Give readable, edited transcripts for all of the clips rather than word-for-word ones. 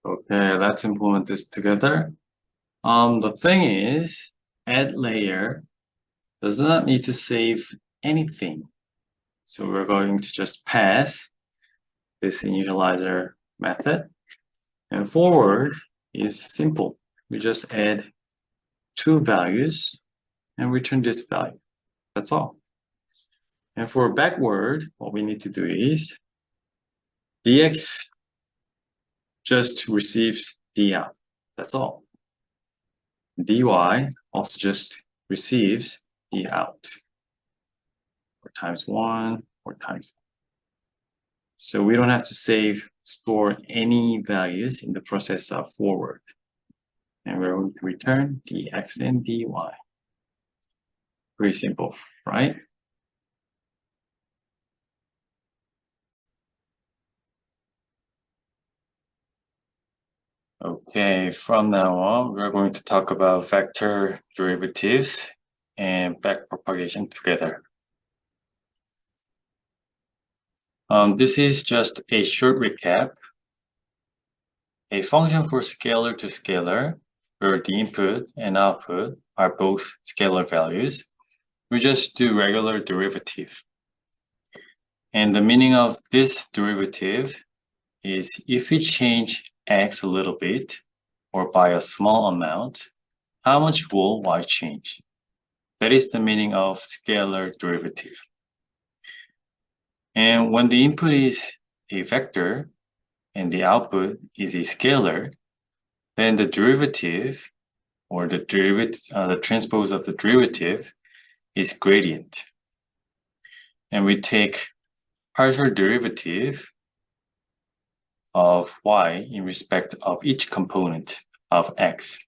Okay, let's implement this together. The thing is, add layer does not need to save anything. So we're going to just pass this initializer method. And forward is simple. We just add two values and return this value. That's all. And for backward, what we need to do is dx just receives d out. That's all. dy also just receives d out. Or times 1 or times 1. So we don't have to store any values in the process of forward. And we're going to return dx and dy. Pretty simple, right? Okay, from now on, we're going to talk about vector derivatives and backpropagation together. This is just a short recap. A function for scalar to scalar, where the input and output are both scalar values, we just do regular derivative. And the meaning of this derivative is if we change x a little bit, or by a small amount, how much will y change? That is the meaning of scalar derivative. And when the input is a vector and the output is a scalar, then the derivative or the transpose of the derivative is gradient. And we take partial derivative of y in respect of each component of x.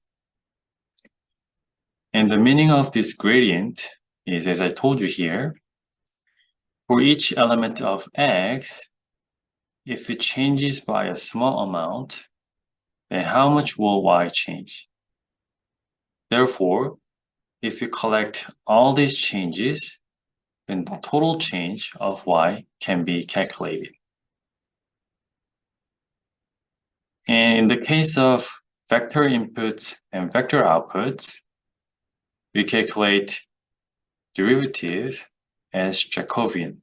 And the meaning of this gradient is, as I told you here, for each element of x, if it changes by a small amount, then how much will y change? Therefore, if we collect all these changes, then the total change of y can be calculated. And in the case of vector inputs and vector outputs, we calculate derivative as Jacobian.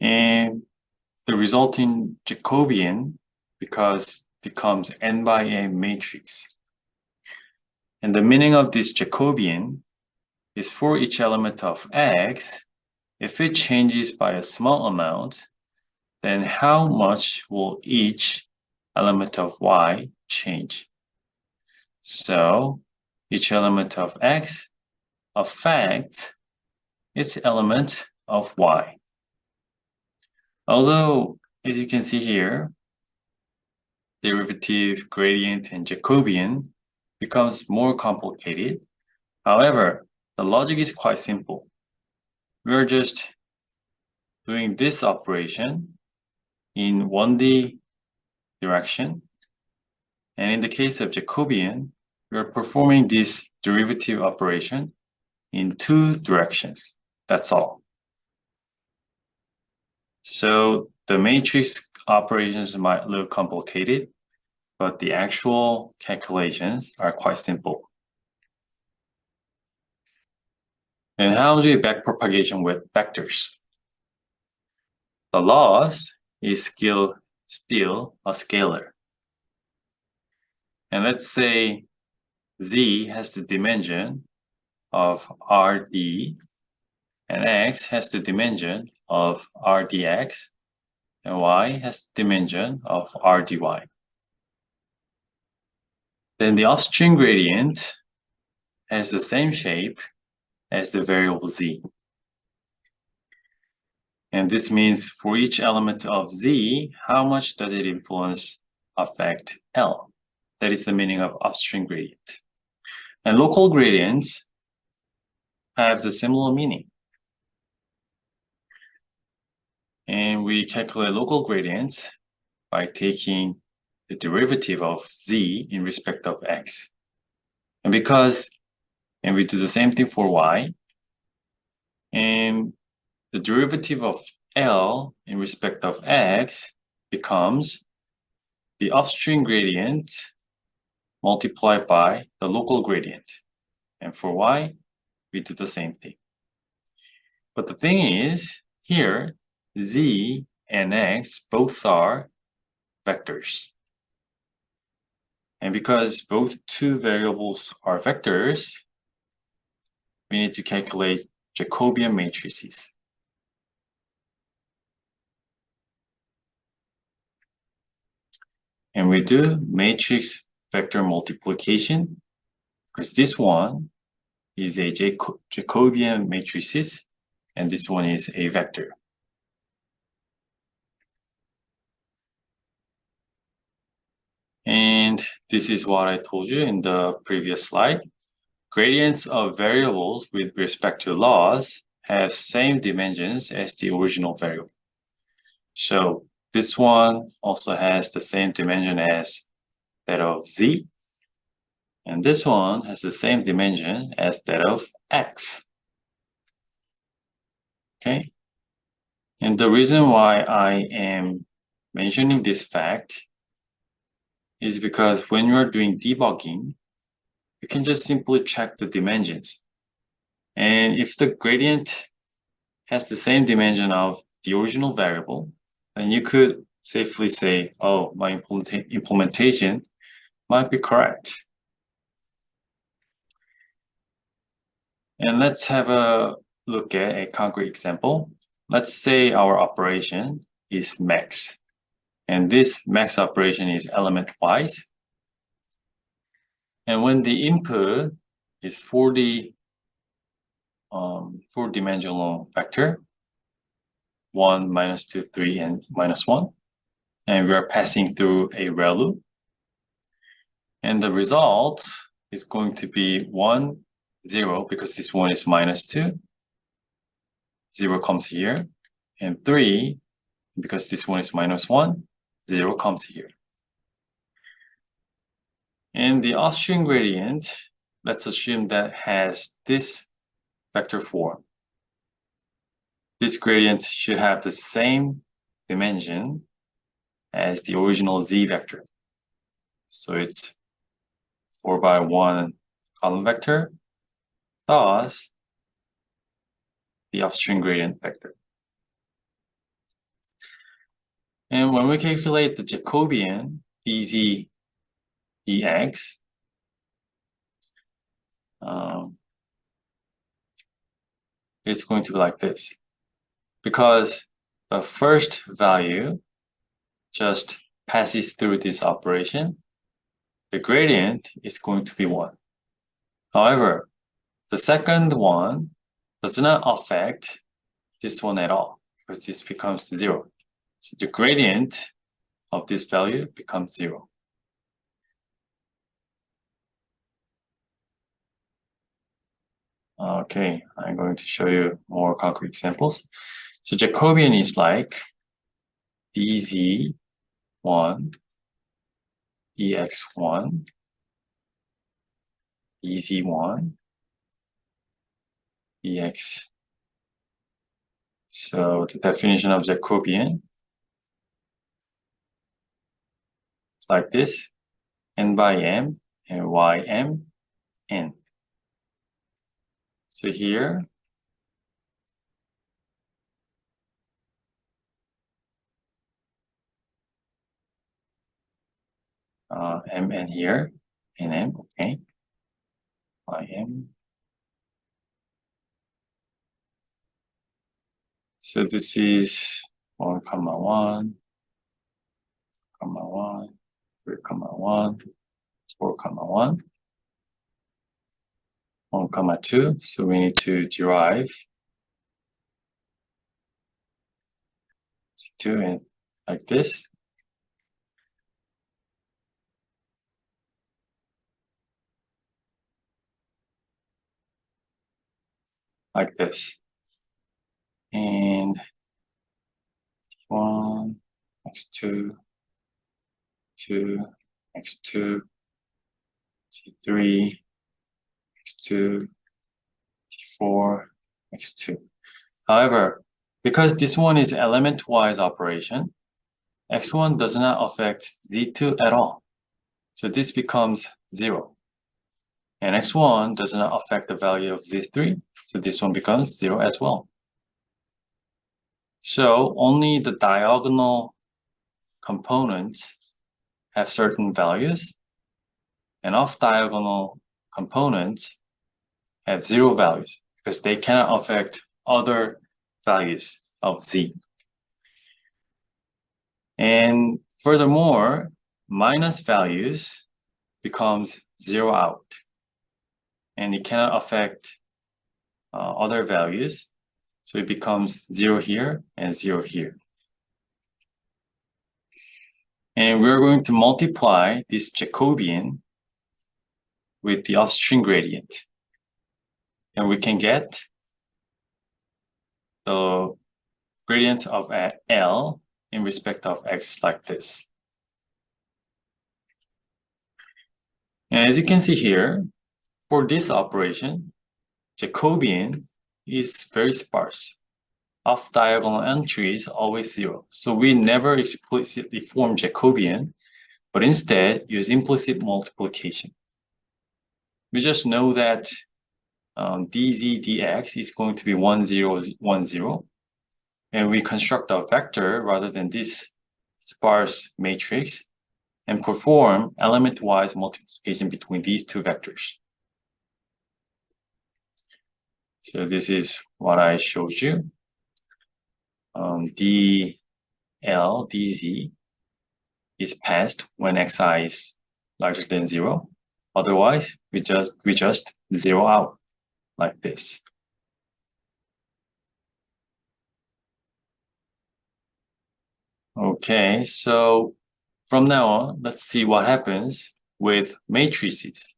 And the resulting Jacobian becomes n by n matrix. And the meaning of this Jacobian is for each element of x, if it changes by a small amount, then how much will each element of y change? So each element of x affects its element of y. Although, as you can see here, derivative, gradient, and Jacobian becomes more complicated. However, the logic is quite simple. We're just doing this operation in 1D direction. And in the case of Jacobian, we're performing this derivative operation in 2 directions. That's all. So the matrix operations might look complicated, but the actual calculations are quite simple. And how do we backpropagation with vectors? The loss is still a scalar. And let's say z has the dimension of rd, and x has the dimension of rdx, and y has the dimension of rdy. Then the upstream gradient has the same shape as the variable z. And this means for each element of z, how much does it affect L? That is the meaning of upstream gradient. And local gradients have the similar meaning. And we calculate local gradients by taking the derivative of z in respect of x. And we do the same thing for y. And the derivative of L in respect of x becomes the upstream gradient multiplied by the local gradient. And for y, we do the same thing. But the thing is, here, z and x both are vectors. And because both two variables are vectors, we need to calculate Jacobian matrices. And we do matrix vector multiplication because this one is a Jacobian matrices and this one is a vector. And this is what I told you in the previous slide. Gradients of variables with respect to laws have same dimensions as the original variable. So this one also has the same dimension as that of z. And this one has the same dimension as that of x. Okay? And the reason why I am mentioning this fact is because when you are doing debugging, you can just simply check the dimensions. And if the gradient has the same dimension of the original variable, then you could safely say, oh, my implementation might be correct. And let's have a look at a concrete example. Let's say our operation is max. And this max operation is element-wise. And when the input is four-dimensional vector, 1, -2, 3, and -1, and we are passing through a ReLU. And the result is going to be 1, 0, because this one is -2. 0 comes here. And 3, because this one is -1, 0 comes here. And the upstream gradient, let's assume that has this vector form. This gradient should have the same dimension as the original z vector. So it's 4 by 1 column vector, thus the upstream gradient vector. And when we calculate the Jacobian dz dx, it's going to be like this. Because the first value just passes through this operation, the gradient is going to be 1. However, the second one does not affect this one at all, because this becomes 0. So the gradient of this value becomes 0. Okay, I'm going to show you more concrete examples. So Jacobian is like dz1, dx1, dz1, dx. So the definition of Jacobian is like this: n by m and ym n. So here, mn here, nm, okay, ym. So this is 1, 1, 1, 3, 1, 4, 1, 1, 2. So we need to derive 2 and like this. Like this. And 1, x2, 2, x2, t3, x2, t4, x2. However, because this one is element-wise operation, x1 does not affect z2 at all. So this becomes 0. And x1 does not affect the value of z3. So this one becomes 0 as well. So only the diagonal components have certain values, and off-diagonal components have 0 values because they cannot affect other values of z. And furthermore, minus values becomes 0 out, and it cannot affect other values, so it becomes 0 here and 0 here. And we're going to multiply this Jacobian with the upstream gradient, and we can get the gradient of L in respect of x like this. And as you can see here, for this operation, Jacobian is very sparse. Off-diagonal entry is always 0. So we never explicitly form Jacobian, but instead use implicit multiplication. We just know that dz dx is going to be 1, 0, 1, 0. And we construct a vector rather than this sparse matrix and perform element-wise multiplication between these two vectors. So this is what I showed you. dl dz is passed when xi is larger than 0. Otherwise, we just 0 out like this. Okay, so from now on, let's see what happens with matrices.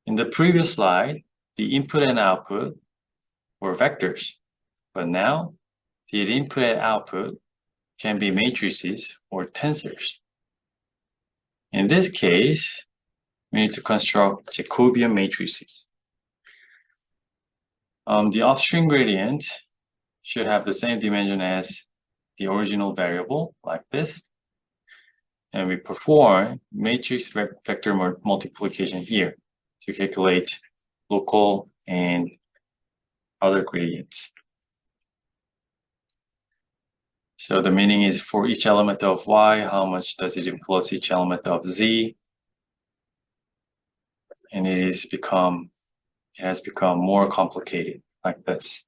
In the previous slide, the input and output were vectors, but now the input and output can be matrices or tensors. In this case, we need to construct Jacobian matrices. The upstream gradient should have the same dimension as the original variable, like this. And we perform matrix vector multiplication here to calculate local and other gradients. So the meaning is for each element of y, how much does it influence each element of z? And it has become more complicated like this.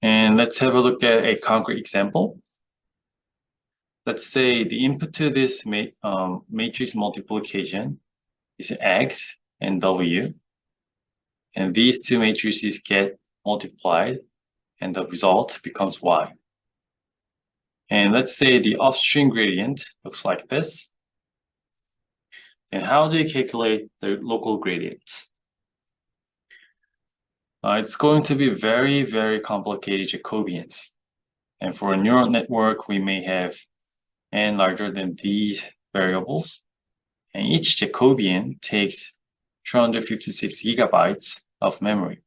And let's have a look at a concrete example. Let's say the input to this matrix multiplication is x and w. And these two matrices get multiplied, and the result becomes y. And let's say the upstream gradient looks like this. And how do you calculate the local gradient? It's going to be very, very complicated Jacobians. And for a neural network, we may have n larger than these variables. And each Jacobian takes 256 gigabytes of memory.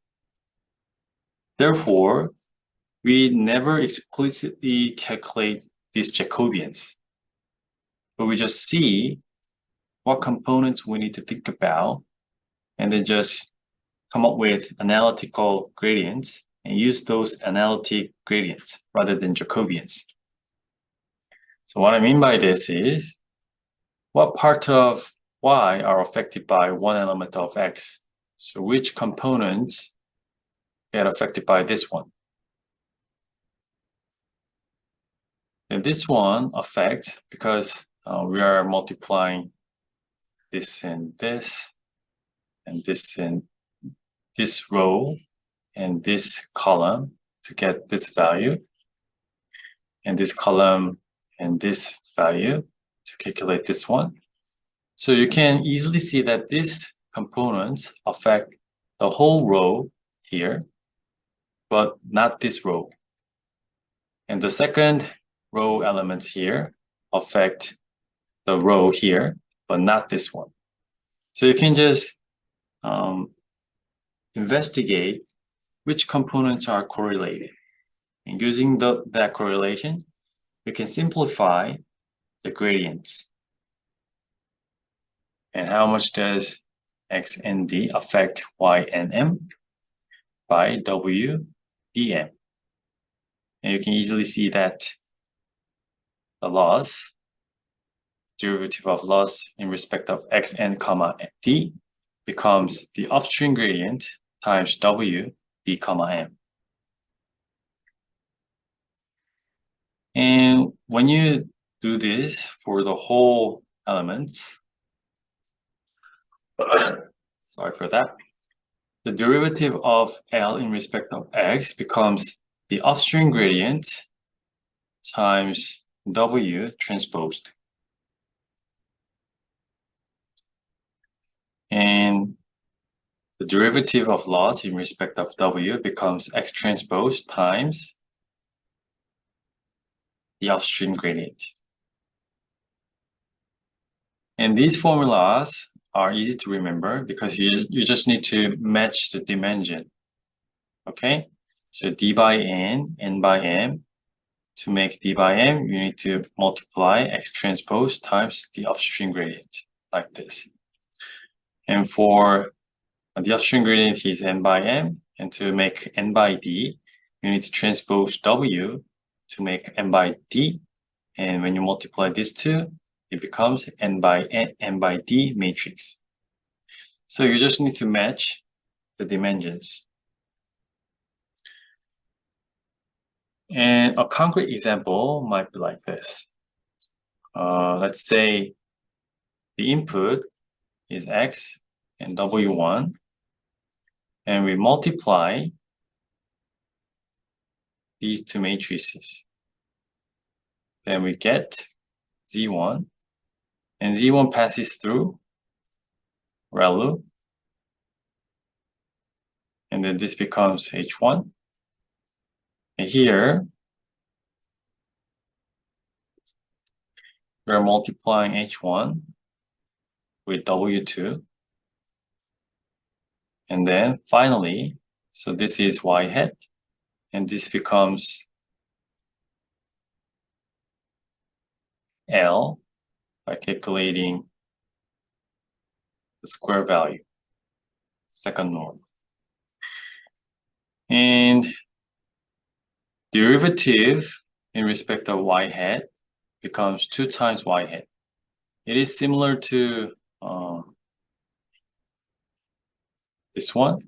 Therefore, we never explicitly calculate these Jacobians, but we just see what components we need to think about and then just come up with analytical gradients and use those analytic gradients rather than Jacobians. So what I mean by this is, what part of y are affected by one element of x? So which components get affected by this one? And this one affects because we are multiplying this and this and this row and this column to get this value, and this column and this value to calculate this one. So you can easily see that these components affect the whole row here, but not this row. And the second row elements here affect the row here, but not this one. So you can just investigate which components are correlated. And using that correlation, we can simplify the gradients. And how much does x and d affect y and m? By w dm. And you can easily see that the loss, derivative of loss in respect of x and comma d, becomes the upstream gradient times w d comma m. And when you do this for the whole elements, sorry for that, the derivative of L in respect of x becomes the upstream gradient times W transposed. And the derivative of loss in respect of W becomes x transpose times the upstream gradient. And these formulas are easy to remember because you just need to match the dimension. Okay, so d by n by m. To make d by m, you need to multiply x transpose times the upstream gradient, like this. And for the upstream gradient is n by m, and to make n by d, you need to transpose w to make n by d. And when you multiply these two, it becomes n by d matrix. So you just need to match the dimensions. And a concrete example might be like this. Let's say the input is x and w1, and we multiply these two matrices. Then we get z1, and z1 passes through ReLU, and then this becomes h1. And here, we're multiplying h1 with w2. And then finally, so this is y hat, and this becomes L by calculating the square value, second norm. And derivative in respect of y hat becomes 2 times y hat. It is similar to this one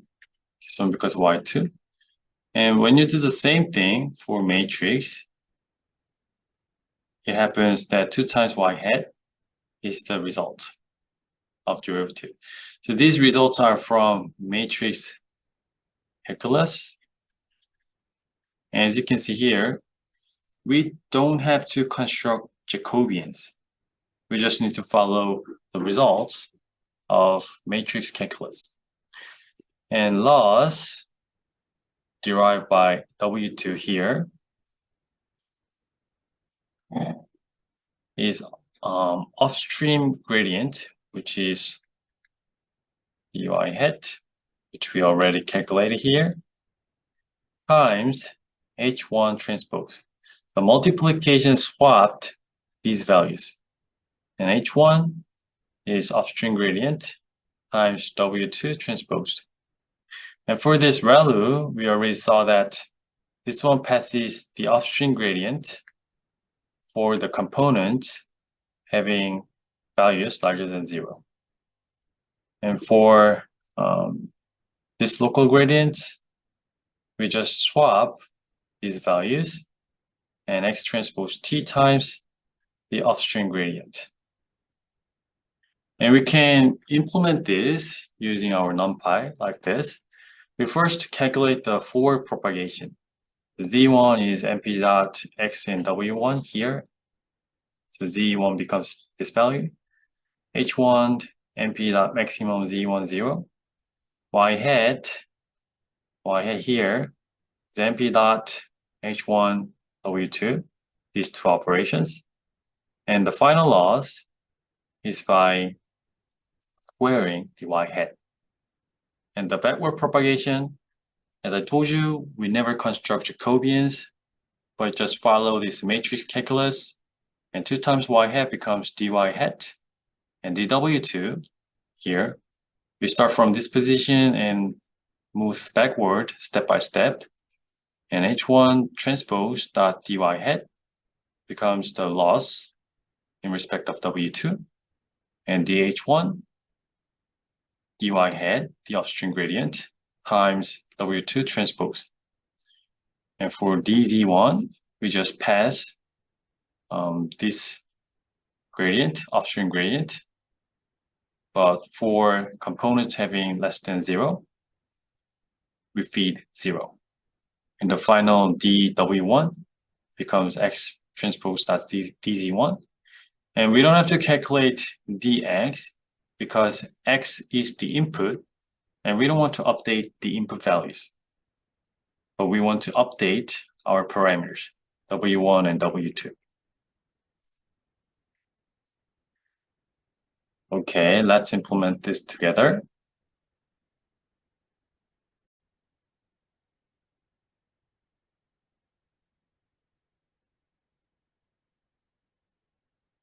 because y2. And when you do the same thing for matrix, it happens that 2 times y hat is the result of derivative. So these results are from matrix calculus. And as you can see here, we don't have to construct Jacobians. We just need to follow the results of matrix calculus. And loss derived by W2 here is upstream gradient, which is dy hat, which we already calculated here, times h1 transpose. The multiplication swapped these values. And h1 is upstream gradient times W2 transposed. And for this ReLU, we already saw that this one passes the upstream gradient for the components having values larger than 0. And for this local gradient, we just swap these values and x transpose t times the upstream gradient. And we can implement this using our NumPy like this. We first calculate the forward propagation. The z1 is np dot x and w1 here. So z1 becomes this value. h1 np dot maximum z1 0. y hat here is np dot h1 w2, these two operations. And the final loss is by squaring the y hat. And the backward propagation, as I told you, we never construct Jacobians. but just follow this matrix calculus, and 2 times y hat becomes dy hat, and dw2 here, we start from this position and move backward step by step, and h1 transpose dot dy hat becomes the loss in respect of w2, and dh1 dy hat, the upstream gradient, times w2 transpose. And for dz1, we just pass this gradient, upstream gradient, but for components having less than 0, we feed 0. And the final dw1 becomes x transpose dot dz1. And we don't have to calculate dx because x is the input, and we don't want to update the input values. But we want to update our parameters, w1 and w2. Okay, let's implement this together.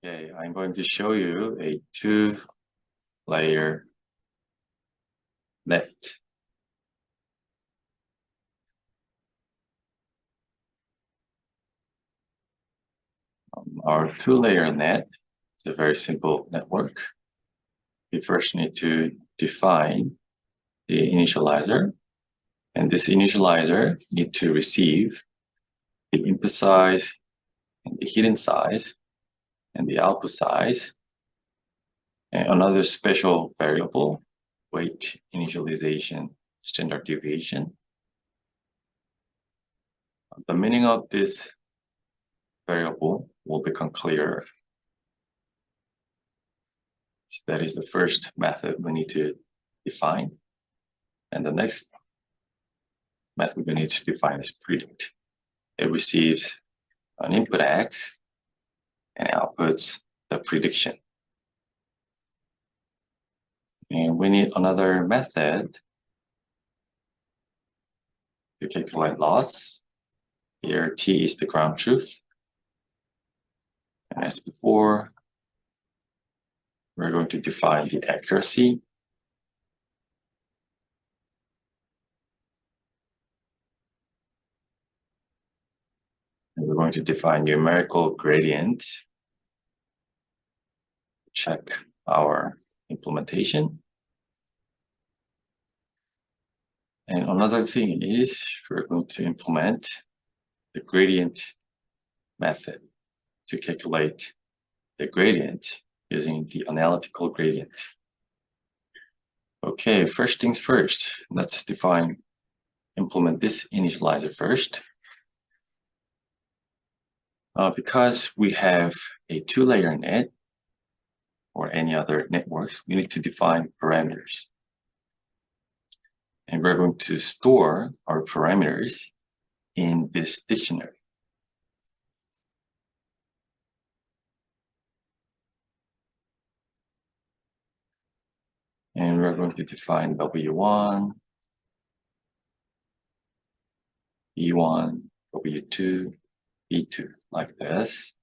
Okay, I'm going to show you a 2-layer net. Our 2-layer net is a very simple network. We first need to define the initializer, and this initializer needs to receive the input size and the hidden size and the output size, and another special variable, weight initialization standard deviation. The meaning of this variable will become clearer. So that is the first method we need to define. And the next method we need to define is predict. It receives an input x and outputs the prediction. And we need another method to calculate loss. Here, T is the ground truth. And as before, we're going to define the accuracy. And we're going to define numerical gradient. Check our implementation. And another thing is we're going to implement the gradient method to calculate the gradient using the analytical gradient. Okay, first things first, let's implement this initializer first. Because we have a 2-layer net or any other networks, we need to define parameters. And we're going to store our parameters in this dictionary. And we're going to define W1, E1, W2, E2, like this.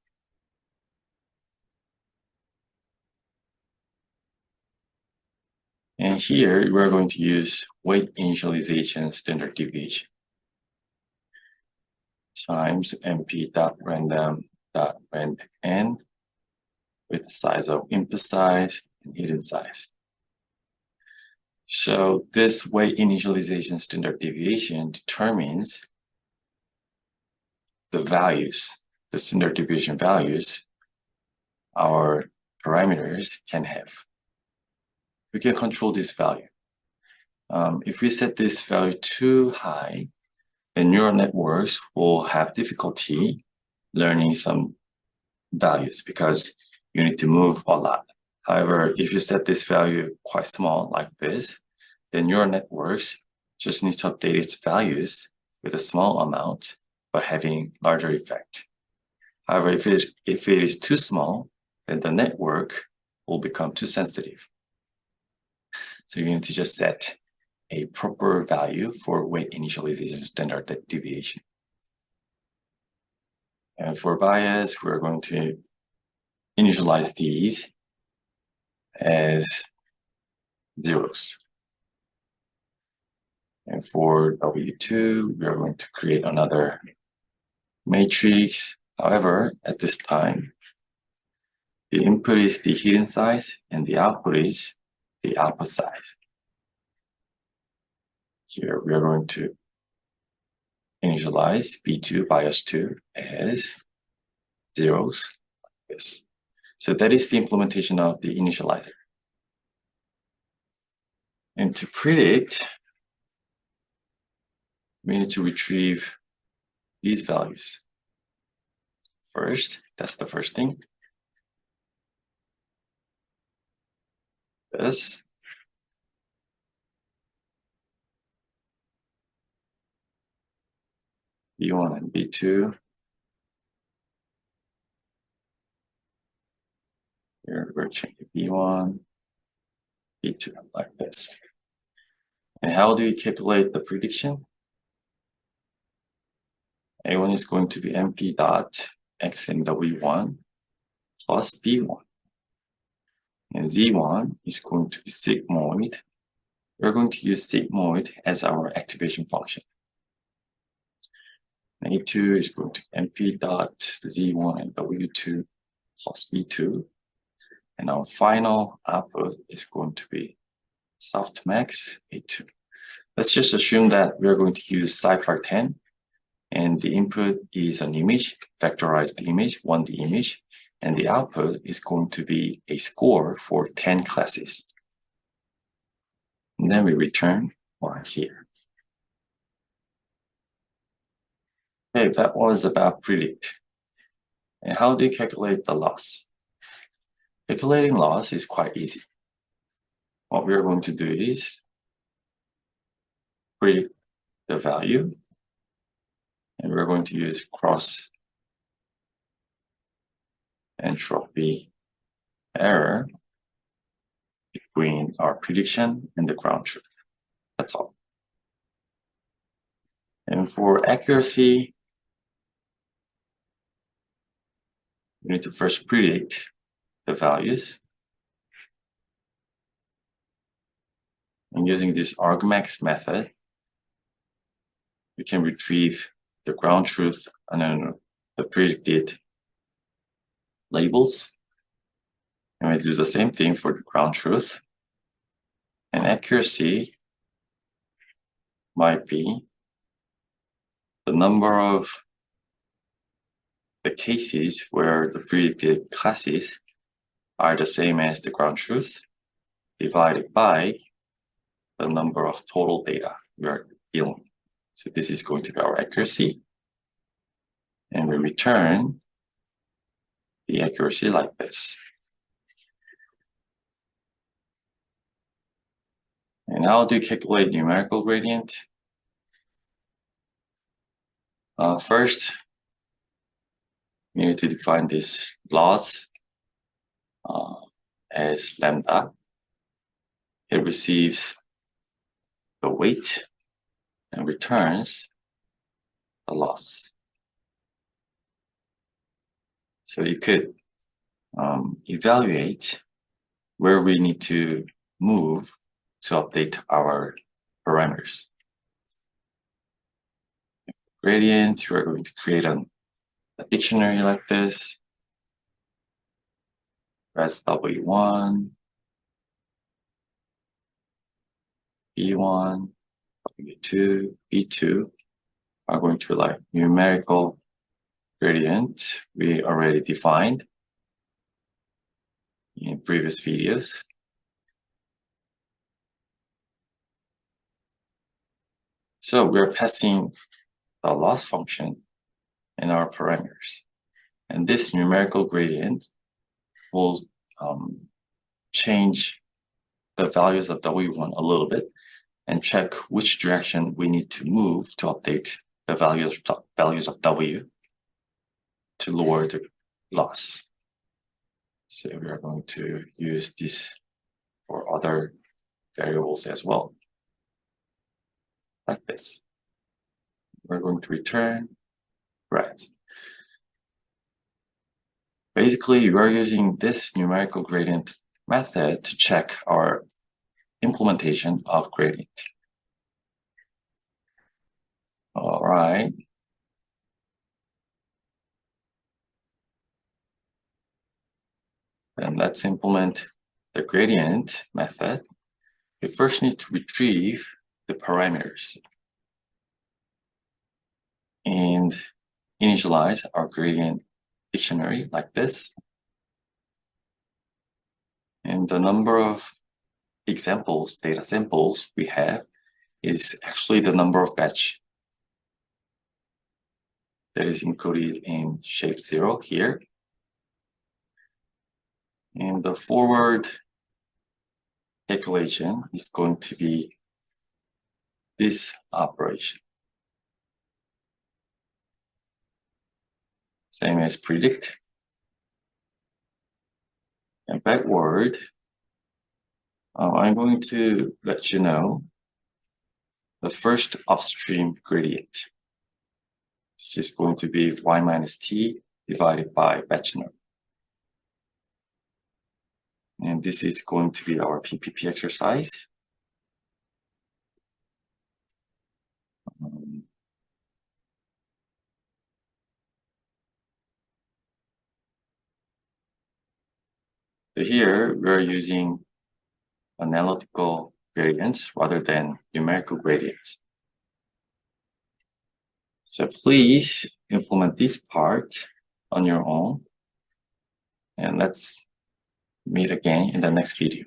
And here we're going to use weight initialization standard deviation times np.random.randn with the size of input size and hidden size. So this weight initialization standard deviation determines the values, the standard deviation values our parameters can have. We can control this value. If we set this value too high, then neural networks will have difficulty learning some values because you need to move a lot. However, if you set this value quite small like this, then neural networks just need to update its values with a small amount, but having larger effect. However, if it is too small, then the network will become too sensitive. So you need to just set a proper value for weight initialization standard deviation. And for bias, we're going to initialize these as zeros. And for W2, we are going to create another matrix. However, at this time, the input is the hidden size and the output is the output size. Here we are going to initialize B2 bias 2 as zeros like this. So that is the implementation of the initializer. And to predict, we need to retrieve these values. First, that's the first thing. This. B1 and B2. Here we're checking B1, B2 like this. And how do we calculate the prediction? A1 is going to be MP dot X and W1 plus B1. And Z1 is going to be sigmoid. We're going to use sigmoid as our activation function. And A2 is going to be MP dot Z1 and W2 plus B2. And our final output is going to be softmax A2. Let's just assume that we're going to use Cypher 10 and the input is an image, vectorized image, 1D image, and the output is going to be a score for 10 classes. And then we return one here. Okay, that was about predict. And how do you calculate the loss? Calculating loss is quite easy. What we're going to do is predict the value, and we're going to use cross entropy error between our prediction and the ground truth. That's all. And for accuracy, we need to first predict the values. And using this argmax method, we can retrieve the ground truth and then the predicted labels. And we do the same thing for the ground truth. And accuracy might be the number of the cases where the predicted classes are the same as the ground truth divided by the number of total data we are dealing with. So this is going to be our accuracy. And we return the accuracy like this. And how do you calculate numerical gradient? First, we need to define this loss as lambda. It receives the weight and returns the loss. So you could evaluate where we need to move to update our parameters. Gradients, we're going to create a dictionary like this. Press W1, B1, W2, B2 are going to be like numerical gradient we already defined in previous videos. So we're passing the loss function in our parameters. And this numerical gradient will change the values of W1 a little bit and check which direction we need to move to update the values of W to lower the loss. So we are going to use this for other variables as well. Like this. We're going to return red. basically, we are using this numerical gradient method to check our implementation of gradient. All right. Then let's implement the gradient method. We first need to retrieve the parameters and initialize our gradient dictionary like this. And the number of examples, data samples we have is actually the number of batch that is included in shape 0 here. And the forward calculation is going to be this operation. Same as predict. And backward, I'm going to let you know the first upstream gradient. This is going to be y minus t divided by batch number. And this is going to be our PPP exercise. So here we're using analytical gradients rather than numerical gradients. So please implement this part on your own. And let's meet again in the next video.